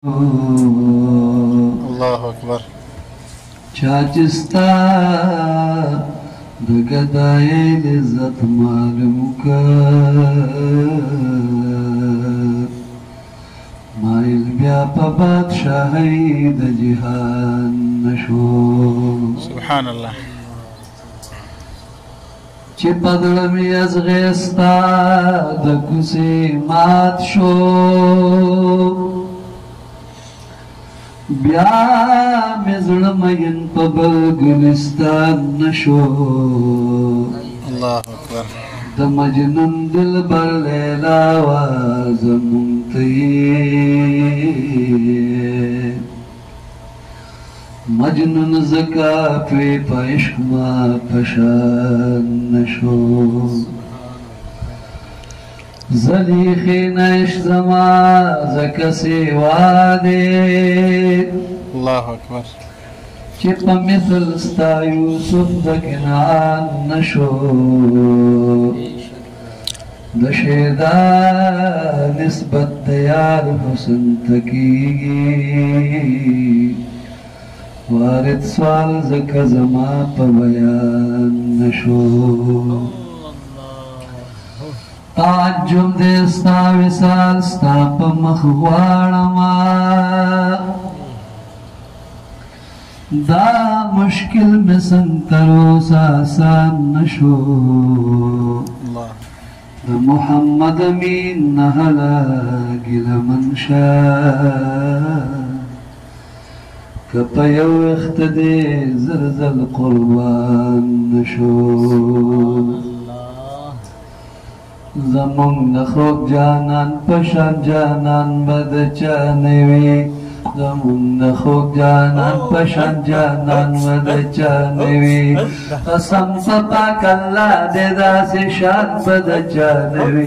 الله أكبر. چاچستا دگدائی لذت معلوم کر مائل بیا پا بادشاہی دا جہان نشو. سبحان الله. چی پدرمی از غیستا دا کسی مات شو بیا مزرم ین پا بلگلستان نشو. الله أكبر. دا مجنن دل بر لیلا واز منتی مجنن زکا پی پا عشق ما پشان نشو. زلیخی نعشق زما زکا سیوانے الله أكبر. چی پا مثل ستا یوسف دا کنعان نشو. دا شیدا نسبت دیار حسن تکیگی وارد سوال زکا زما پا بیان نشو. تعجب دیستا وصال ستا پا مخوارما دا مشکل میں سنتروس آسان نشو. الله. دا محمد امین نحلا گل منشا کپا یو اختدی زرزل قربان نشو. زمون نخوک جانان پشان جانان بد چانوی زمون نخوک جانان پشان جانان بد چانوی قسم پاک اللہ دے دا سے شان بد چانوی.